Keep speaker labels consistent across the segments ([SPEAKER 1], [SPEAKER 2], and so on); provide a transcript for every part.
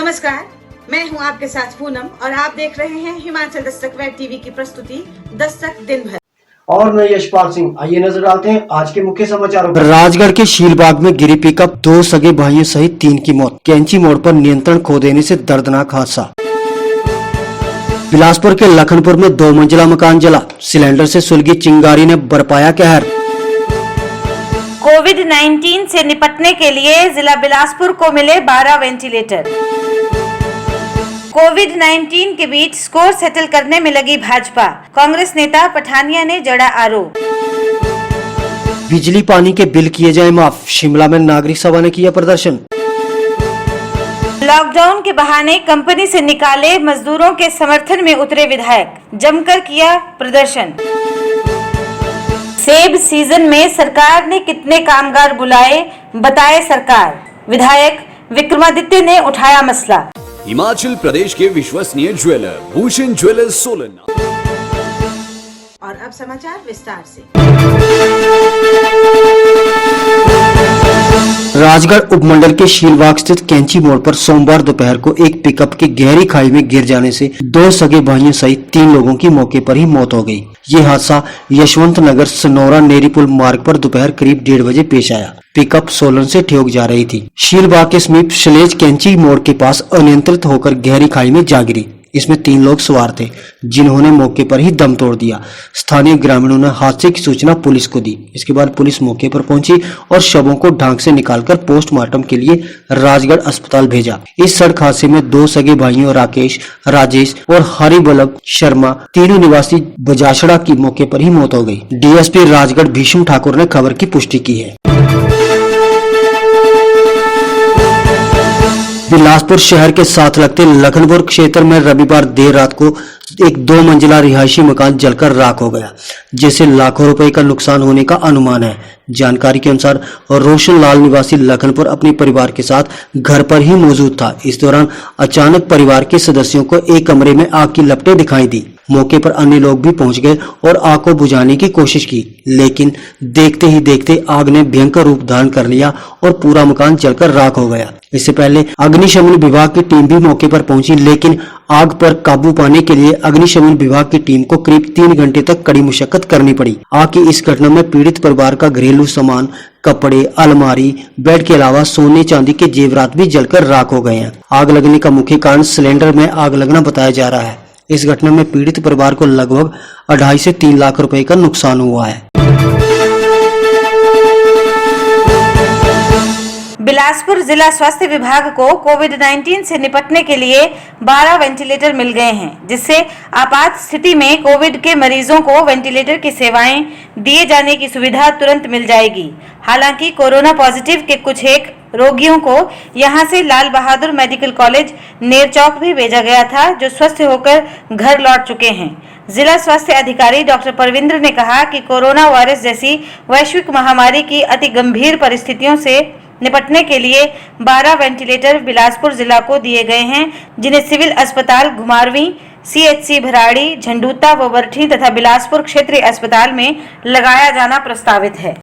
[SPEAKER 1] नमस्कार, मैं हूं आपके साथ पूनम और आप देख रहे हैं हिमाचल दस्तक वेब टीवी की प्रस्तुति दस्तक दिन भर।
[SPEAKER 2] और मैं यशपाल सिंह। आइए नजर डालते हैं आज के मुख्य समाचारों पर।
[SPEAKER 3] राजगढ़ के शीलबाग में गिरी पिकअप, 2 सगे भाइयों सहित 3 की मौत। कैंची मोड़ पर नियंत्रण खो देने से दर्दनाक हादसा। बिलासपुर के लखनपुर में 2 मंजिला मकान जला, सिलेंडर से सुलगी चिंगारी ने बरपाया कहर।
[SPEAKER 4] कोविड-19 से निपटने के लिए जिला बिलासपुर को मिले 12 वेंटिलेटर। कोविड-19 के बीच स्कोर सेटल करने में लगी भाजपा, कांग्रेस नेता पठानिया ने जड़ा आरोप।
[SPEAKER 3] बिजली पानी के बिल किए जाए माफ, शिमला में नागरिक सभा ने किया प्रदर्शन।
[SPEAKER 4] लॉकडाउन के बहाने कंपनी से निकाले मजदूरों के समर्थन में उतरे विधायक, जमकर किया प्रदर्शन। सेब सीजन में सरकार ने कितने कामगार बुलाए, बताए सरकार, विधायक विक्रमादित्य ने उठाया मसला।
[SPEAKER 5] हिमाचल प्रदेश के विश्वसनीय ज्वेलर भूषण ज्वेलर्स सोलन।
[SPEAKER 1] और अब समाचार विस्तार से।
[SPEAKER 3] राजगढ़ उपमंडल के शीलबाग स्थित कैंची मोड़ पर सोमवार दोपहर को एक पिकअप के गहरी खाई में गिर जाने से 2 सगे भाइयों सहित 3 लोगों की मौके पर ही मौत हो गई। ये हादसा यशवंत नगर सनौरा नेरी पुल मार्ग पर दोपहर करीब 1:30 बजे पेश आया। पिकअप सोलन से ठियोग जा रही थी। शीलबाग के समीप शलेज कैंची मोड़ के पास अनियंत्रित होकर गहरी खाई में जा गिरी। इसमें 3 लोग सवार थे, जिन्होंने मौके पर ही दम तोड़ दिया। स्थानीय ग्रामीणों ने हादसे की सूचना पुलिस को दी। इसके बाद पुलिस मौके पर पहुंची और शवों को ढांक से निकालकर पोस्टमार्टम के लिए राजगढ़ अस्पताल भेजा। इस सड़क हादसे में 2 सगे भाइयों राकेश, राजेश और हरिबल्लभ शर्मा, तीनों निवासी बजासड़ा की मौके पर ही मौत हो गई। डीएसपी राजगढ़ भीष्म ठाकुर ने खबर की पुष्टि की है। बिलासपुर शहर के साथ लगते लखनपुर क्षेत्र में रविवार देर रात को एक 2 मंजिला रिहायशी मकान जलकर राख हो गया, जिससे लाखों रुपए का नुकसान होने का अनुमान है। जानकारी के अनुसार रोशन लाल निवासी लखनपुर अपने परिवार के साथ घर पर ही मौजूद था। इस दौरान अचानक परिवार के सदस्यों को एक कमरे में आग की लपटें दिखाई दी। मौके पर अन्य लोग भी पहुंच गए और आग को बुझाने की कोशिश की, लेकिन देखते ही देखते आग ने भयंकर रूप धारण कर लिया और पूरा मकान जलकर राख हो गया। इससे पहले अग्निशमन विभाग की टीम भी मौके पर पहुंची, लेकिन आग पर काबू पाने के लिए अग्निशमन विभाग की टीम को करीब 3 घंटे तक कड़ी मुशक्कत करनी पड़ी। आग की इस घटना में पीड़ित परिवार का घरेलू सामान, कपड़े, अलमारी, बेड के अलावा सोने चांदी के जेवरात भी जलकर राख हो गए हैं। आग लगने का मुख्य कारण सिलेंडर में आग लगना बताया जा रहा है। इस घटना में पीड़ित परिवार को लगभग 2.5 से 3 लाख रुपए का नुकसान हुआ है।
[SPEAKER 4] बिलासपुर जिला स्वास्थ्य विभाग को कोविड-19 से निपटने के लिए 12 वेंटिलेटर मिल गए हैं, जिससे आपात स्थिति में कोविड के मरीजों को वेंटिलेटर की सेवाएं दिए जाने की सुविधा तुरंत मिल जाएगी। हालांकि कोरोना पॉजिटिव के कुछ एक रोगियों को यहां से लाल बहादुर मेडिकल कॉलेज नेरचौक भी भेजा गया था, जो स्वस्थ होकर घर लौट चुके हैं। जिला स्वास्थ्य अधिकारी डॉक्टर परविंद्र ने कहा कि कोरोना वायरस जैसी वैश्विक महामारी की अति गंभीर परिस्थितियों से निपटने के लिए 12 वेंटिलेटर बिलासपुर जिला को दिए गए हैं, जिन्हें सिविल अस्पताल घुमारवीं, सीएचसी भराड़ी, झंडूता व बरठी तथा बिलासपुर क्षेत्रीय अस्पताल में लगाया जाना प्रस्तावित है।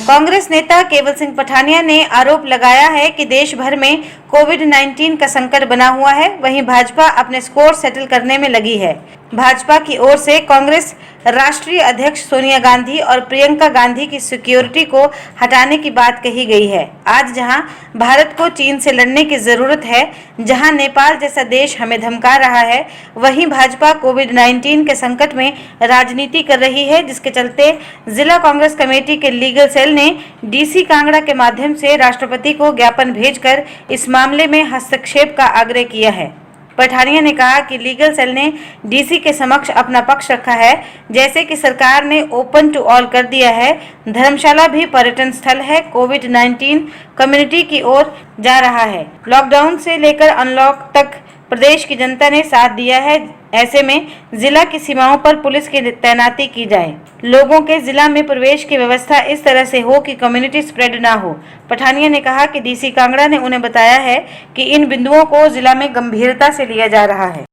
[SPEAKER 4] कांग्रेस नेता केवल सिंह पठानिया ने आरोप लगाया है कि देश भर में कोविड-19 का संकट बना हुआ है, वहीं भाजपा अपने स्कोर सेटल करने में लगी है। भाजपा की ओर से कांग्रेस राष्ट्रीय अध्यक्ष सोनिया गांधी और प्रियंका गांधी की सिक्योरिटी को हटाने की बात कही गई है। आज जहां भारत को चीन से लड़ने की जरूरत है, जहां नेपाल जैसा देश हमें धमका रहा है, वहीं भाजपा कोविड-19 के संकट में राजनीति कर रही है, जिसके चलते जिला कांग्रेस कमेटी के लीगल सेल ने डीसी कांगड़ा के माध्यम से राष्ट्रपति को ज्ञापन भेजकर इस मामले में हस्तक्षेप का आग्रह किया है। पठानिया ने कहा कि लीगल सेल ने डीसी के समक्ष अपना पक्ष रखा है, जैसे कि सरकार ने ओपन टू ऑल कर दिया है। धर्मशाला भी पर्यटन स्थल है, कोविड-19 कम्युनिटी की ओर जा रहा है। लॉकडाउन से लेकर अनलॉक तक प्रदेश की जनता ने साथ दिया है। ऐसे में जिला की सीमाओं पर पुलिस की तैनाती की जाए, लोगों के जिला में प्रवेश की व्यवस्था इस तरह से हो कि कम्युनिटी स्प्रेड ना हो। पठानिया ने कहा कि डीसी कांगड़ा ने उन्हें बताया है कि इन बिंदुओं को जिला में गंभीरता से लिया जा रहा है।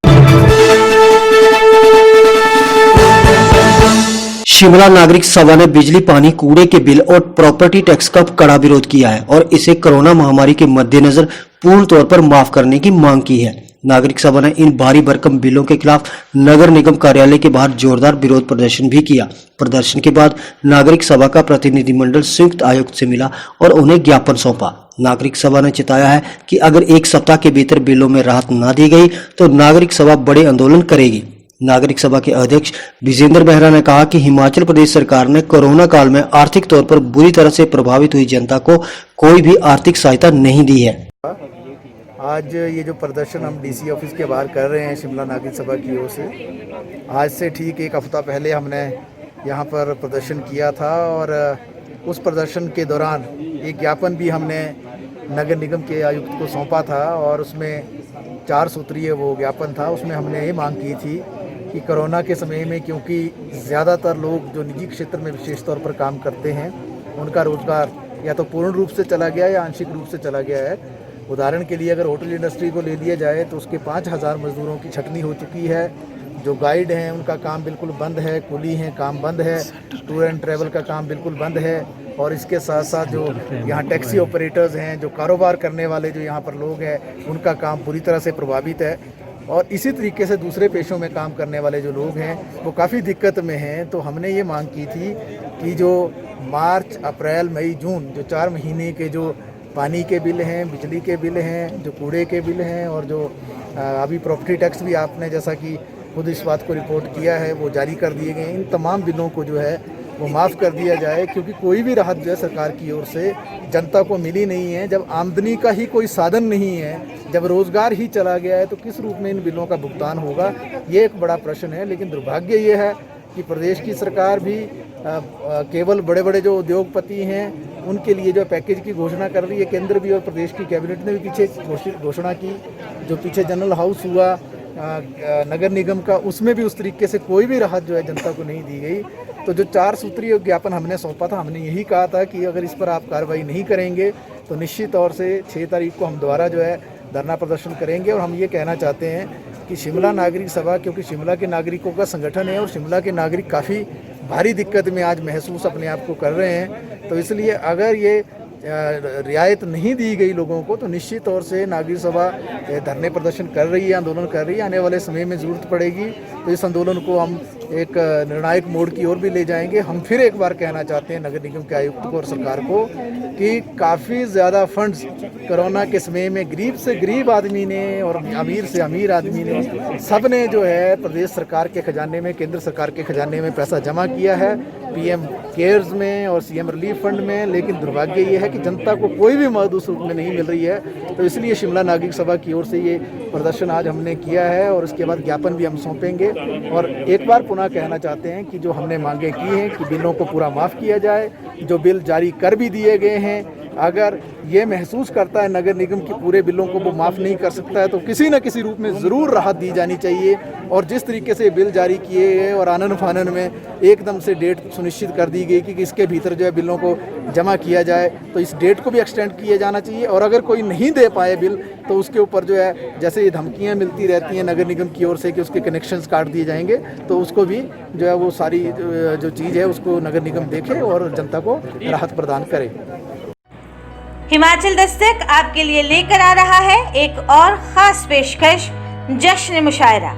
[SPEAKER 3] शिमला नागरिक सभा ने बिजली, पानी, कूड़े के बिल और प्रॉपर्टी टैक्स का कड़ा विरोध किया है और इसे कोरोना महामारी के मद्देनजर पूर्ण तौर पर माफ करने की मांग की है। नागरिक सभा ने इन भारी भरकम बिलों के खिलाफ नगर निगम कार्यालय के बाहर जोरदार विरोध प्रदर्शन भी किया। प्रदर्शन के बाद नागरिक सभा का प्रतिनिधिमंडल संयुक्त आयुक्त से मिला और उन्हें ज्ञापन सौंपा। नागरिक सभा ने चेताया है कि अगर एक सप्ताह के भीतर बिलों में राहत न दी गई तो नागरिक सभा बड़े आंदोलन करेगी। नागरिक सभा के अध्यक्ष विजेंद्र मेहरा ने कहा कि हिमाचल प्रदेश सरकार ने कोरोना काल में आर्थिक तौर पर बुरी तरह से प्रभावित हुई जनता को कोई भी आर्थिक सहायता नहीं दी है।
[SPEAKER 6] आज ये जो प्रदर्शन हम डीसी ऑफिस के बाहर कर रहे हैं शिमला नागरिक सभा की ओर से, आज से ठीक एक हफ्ता पहले हमने यहाँ पर प्रदर्शन किया था और उस प्रदर्शन के दौरान एक ज्ञापन भी हमने नगर निगम के आयुक्त को सौंपा था और उसमें 4 सूत्रीय वो ज्ञापन था। उसमें हमने ये मांग की थी कि कोरोना के समय में, क्योंकि ज़्यादातर लोग जो निजी क्षेत्र में विशेष तौर पर काम करते हैं उनका रोज़गार या तो पूर्ण रूप से चला गया या आंशिक रूप से चला गया है। उदाहरण के लिए अगर होटल इंडस्ट्री को ले लिया जाए तो उसके 5000 मजदूरों की छटनी हो चुकी है। जो गाइड हैं उनका काम बिल्कुल बंद है, कुली हैं काम बंद है, टूर एंड ट्रैवल का काम बिल्कुल बंद है और इसके साथ साथ जो यहाँ टैक्सी ऑपरेटर्स हैं, जो कारोबार करने वाले जो यहाँ पर लोग हैं, उनका काम पूरी तरह से प्रभावित है। और इसी तरीके से दूसरे पेशों में काम करने वाले जो लोग हैं वो काफ़ी दिक्कत में हैं। तो हमने ये मांग की थी कि जो मार्च, अप्रैल, मई, जून जो 4 महीने के जो पानी के बिल हैं, बिजली के बिल हैं, जो कूड़े के बिल हैं और जो अभी प्रॉपर्टी टैक्स भी आपने जैसा कि खुद इस बात को रिपोर्ट किया है वो जारी कर दिए गए। इन तमाम बिलों को जो है वो माफ़ कर दिया जाए, क्योंकि कोई भी राहत जो है सरकार की ओर से जनता को मिली नहीं है। जब आमदनी का ही कोई साधन नहीं है, जब रोज़गार ही चला गया है तो किस रूप में इन बिलों का भुगतान होगा, ये एक बड़ा प्रश्न है। लेकिन दुर्भाग्य ये है कि प्रदेश की सरकार भी केवल बड़े बड़े जो उद्योगपति हैं उनके लिए जो पैकेज की घोषणा कर रही है। केंद्र भी और प्रदेश की कैबिनेट ने भी पीछे घोषणा की। जो पीछे जनरल हाउस हुआ नगर निगम का, उसमें भी उस तरीके से कोई भी राहत जो है जनता को नहीं दी गई। तो जो 4 सूत्रीय ज्ञापन हमने सौंपा था, हमने यही कहा था कि अगर इस पर आप कार्रवाई नहीं करेंगे तो निश्चित तौर से 6 तारीख को हम दोबारा जो है धरना प्रदर्शन करेंगे। और हम ये कहना चाहते हैं कि शिमला नागरिक सभा, क्योंकि शिमला के नागरिकों का संगठन है और शिमला के नागरिक काफ़ी भारी दिक्कत में आज महसूस अपने आप को कर रहे हैं, तो इसलिए अगर ये रियायत नहीं दी गई लोगों को तो निश्चित तौर से नागरिक सभा धरने प्रदर्शन कर रही है, आंदोलन कर रही है। आने वाले समय में ज़रूरत पड़ेगी तो इस आंदोलन को हम एक निर्णायक मोड़ की ओर भी ले जाएंगे। हम फिर एक बार कहना चाहते हैं नगर निगम के आयुक्त को और सरकार को कि काफ़ी ज़्यादा फंड्स कोरोना के समय में गरीब से गरीब आदमी ने और अमीर से अमीर आदमी ने, सब ने जो है प्रदेश सरकार के खजाने में, केंद्र सरकार के खजाने में पैसा जमा किया है पीएम केयर्स में और सीएम रिलीफ फंड में। लेकिन दुर्भाग्य ये है कि जनता को कोई भी मदद उस रूप में नहीं मिल रही है। तो इसलिए शिमला नागरिक सभा की ओर से ये प्रदर्शन आज हमने किया है और उसके बाद ज्ञापन भी हम सौंपेंगे। और एक बार पुनः कहना चाहते हैं कि जो हमने मांगे की हैं कि बिलों को पूरा माफ़ किया जाए, जो बिल जारी कर भी दिए गए हैं, अगर ये महसूस करता है नगर निगम की पूरे बिलों को वो माफ़ नहीं कर सकता है तो किसी न किसी रूप में ज़रूर राहत दी जानी चाहिए। और जिस तरीके से बिल जारी किए गए और आनन फानन में एकदम से डेट सुनिश्चित कर दी गई कि इसके भीतर जो है बिलों को जमा किया जाए, तो इस डेट को भी एक्सटेंड किया जाना चाहिए। और अगर कोई नहीं दे पाए बिल तो उसके ऊपर जो है जैसे ये धमकियाँ मिलती रहती हैं नगर निगम की ओर से कि उसके कनेक्शंस काट दिए जाएंगे, तो उसको भी जो है वो सारी जो चीज़ है उसको नगर निगम देखे और जनता को राहत प्रदान करे।
[SPEAKER 4] हिमाचल दस्तक आपके लिए लेकर आ रहा है एक और खास पेशकश, जश्न मुशायरा।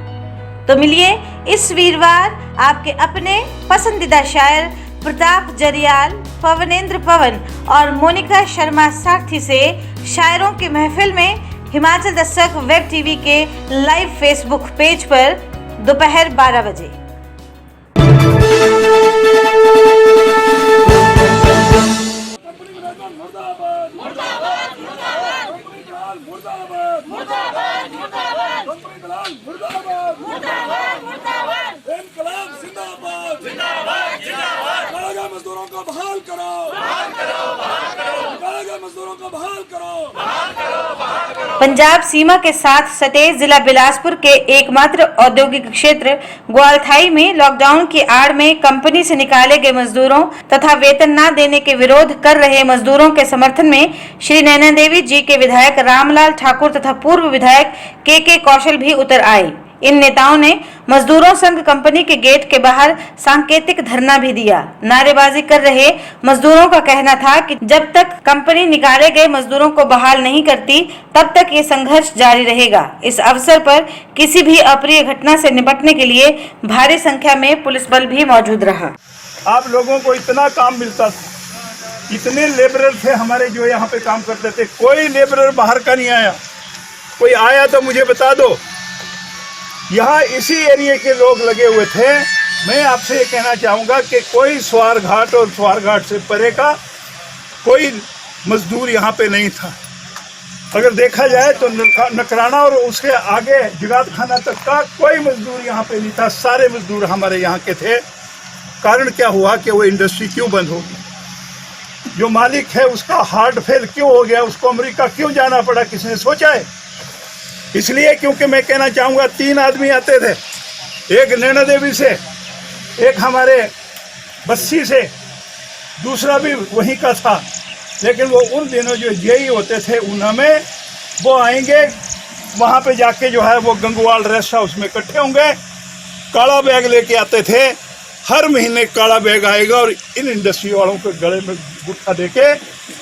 [SPEAKER 4] तो मिलिए इस वीरवार आपके अपने पसंदीदा शायर प्रताप जरियाल, पवनेंद्र पवन और मोनिका शर्मा सारथी से शायरों की महफिल में हिमाचल दस्तक वेब टीवी के लाइव फेसबुक पेज पर दोपहर 12 बजे।
[SPEAKER 7] मजदूरों को बहाल करो, मजदूरों को बहाल करो।
[SPEAKER 4] पंजाब सीमा के साथ सटे जिला बिलासपुर के एकमात्र औद्योगिक क्षेत्र ग्वालथाई में लॉकडाउन की आड़ में कंपनी से निकाले गए मजदूरों तथा वेतन न देने के विरोध कर रहे मजदूरों के समर्थन में श्री नैना देवी जी के विधायक रामलाल ठाकुर तथा पूर्व विधायक के कौशल भी उतर आए। इन नेताओं ने मजदूरों संघ कंपनी के गेट के बाहर सांकेतिक धरना भी दिया। नारेबाजी कर रहे मजदूरों का कहना था कि जब तक कंपनी निकाले गए मजदूरों को बहाल नहीं करती तब तक ये संघर्ष जारी रहेगा। इस अवसर पर किसी भी अप्रिय घटना से निपटने के लिए भारी संख्या में पुलिस बल भी मौजूद रहा।
[SPEAKER 8] आप लोगों को इतना काम मिलता था, इतने लेबरर थे हमारे जो यहाँ पे काम करते थे, कोई लेबरर बाहर का नहीं आया। कोई आया तो मुझे बता दो। यहाँ इसी एरिया के लोग लगे हुए थे। मैं आपसे ये कहना चाहूँगा कि कोई स्वार घाट और स्वार घाट से परे का कोई मजदूर यहाँ पे नहीं था। अगर देखा जाए तो नकराना और उसके आगे जुगात खाना तक का कोई मजदूर यहाँ पे नहीं था। सारे मजदूर हमारे यहाँ के थे। कारण क्या हुआ कि वो इंडस्ट्री क्यों बंद हो गई? जो मालिक है उसका हार्ट फेल क्यों हो गया? उसको अमेरिका क्यों जाना पड़ा? किसने सोचा है? इसलिए क्योंकि मैं कहना चाहूँगा 3 आदमी आते थे, एक नैना देवी से, एक हमारे बस्सी से, दूसरा भी वहीं का था। लेकिन वो उन दिनों जो जेई होते थे उनमें वो आएंगे, वहाँ पे जाके जो है वो गंगवाल रेस्ट हाउस में इकट्ठे होंगे, काला बैग लेके आते थे। हर महीने काला बैग आएगा और इन इंडस्ट्री वालों के गले में गुट्ठा देके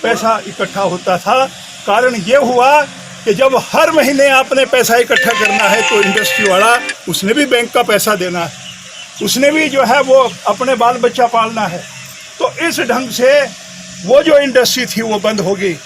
[SPEAKER 8] पैसा इकट्ठा होता था। कारण ये हुआ कि जब हर महीने आपने पैसा इकट्ठा करना है तो इंडस्ट्री वाला उसने भी बैंक का पैसा देना है, उसने भी जो है वो अपने बाल बच्चा पालना है। तो इस ढंग से वो जो इंडस्ट्री थी वो बंद हो गई।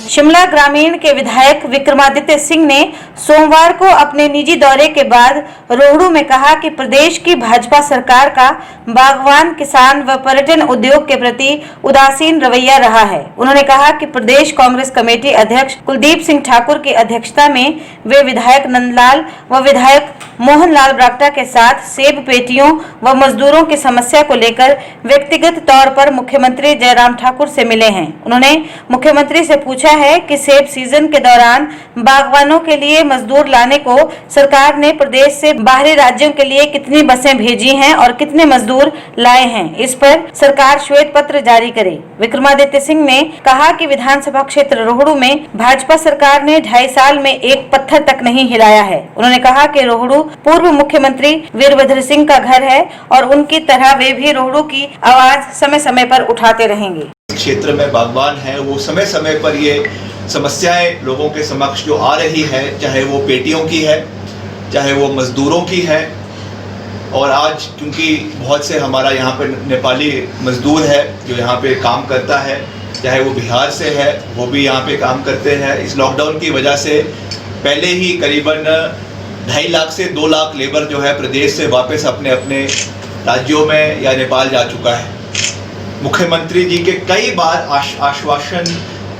[SPEAKER 4] शिमला ग्रामीण के विधायक विक्रमादित्य सिंह ने सोमवार को अपने निजी दौरे के बाद रोहड़ू में कहा कि प्रदेश की भाजपा सरकार का बागवान, किसान व पर्यटन उद्योग के प्रति उदासीन रवैया रहा है। उन्होंने कहा कि प्रदेश कांग्रेस कमेटी अध्यक्ष कुलदीप सिंह ठाकुर की अध्यक्षता में वे विधायक नंदलाल व विधायक मोहनलाल ब्राक्टा के साथ सेब पेटियों व मजदूरों की समस्या को लेकर व्यक्तिगत तौर पर मुख्यमंत्री जयराम ठाकुर से मिले हैं। उन्होंने मुख्यमंत्री से पूछा है कि सेब सीजन के दौरान बागवानों के लिए मजदूर लाने को सरकार ने प्रदेश से बाहरी राज्यों के लिए कितनी बसें भेजी हैं और कितने मजदूर लाए हैं। इस पर सरकार श्वेत पत्र जारी करे। विक्रमादित्य सिंह ने कहा कि विधानसभा क्षेत्र रोहड़ू में भाजपा सरकार ने 2.5 साल में एक पत्थर तक नहीं हिलाया है। उन्होंने कहा कि रोहड़ू पूर्व मुख्यमंत्री वीरभद्र सिंह का घर है और उनकी तरह वे भी रोहड़ू की आवाज समय समय पर उठाते रहेंगे।
[SPEAKER 9] क्षेत्र में बागवान है वो समय समय पर ये समस्याएं लोगों के समक्ष जो आ रही है, चाहे वो पेटियों की है, चाहे वो मजदूरों की है। और आज क्योंकि बहुत से हमारा यहाँ पे नेपाली मजदूर है जो यहाँ पे काम करता है, चाहे वो बिहार से है वो भी यहाँ पे काम करते हैं। इस लॉकडाउन की वजह से पहले ही करीबन 2.5 लाख से 2 लाख लेबर जो है प्रदेश से वापस अपने अपने राज्यों में या नेपाल जा चुका है। मुख्यमंत्री जी के कई बार आश्वासन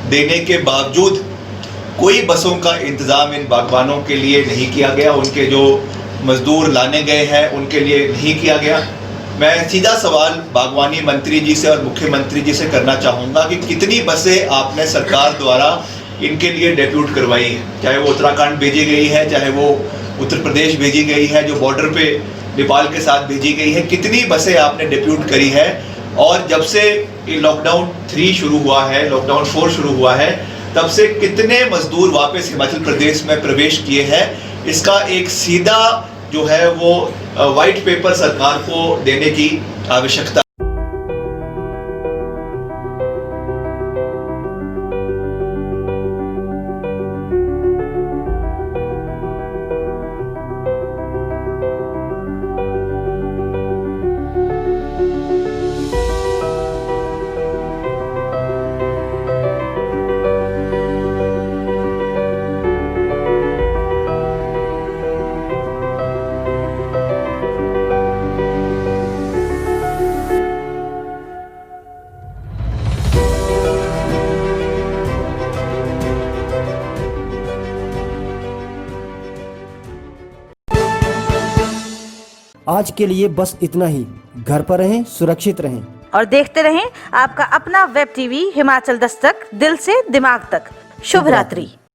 [SPEAKER 9] देने के बावजूद कोई बसों का इंतज़ाम इन बागवानों के लिए नहीं किया गया। उनके जो मजदूर लाने गए हैं उनके लिए नहीं किया गया। मैं सीधा सवाल बागवानी मंत्री जी से और मुख्यमंत्री जी से करना चाहूँगा कि कितनी बसें आपने सरकार द्वारा इनके लिए डेप्यूट करवाई है? चाहे वो उत्तराखंड भेजी गई है, चाहे वो उत्तर प्रदेश भेजी गई है जो बॉर्डर पे नेपाल के साथ भेजी गई है, कितनी बसें आपने डेप्यूट करी है? और जब से ये लॉकडाउन 3 शुरू हुआ है, लॉकडाउन 4 शुरू हुआ है, तब से कितने मजदूर वापस हिमाचल प्रदेश में प्रवेश किए हैं? इसका एक सीधा जो है वो वाइट पेपर सरकार को देने की आवश्यकता।
[SPEAKER 3] आज के लिए बस इतना ही। घर पर रहें, सुरक्षित रहें
[SPEAKER 4] और देखते रहें आपका अपना वेब टीवी हिमाचल दस्तक, दिल से दिमाग तक। शुभ रात्रि।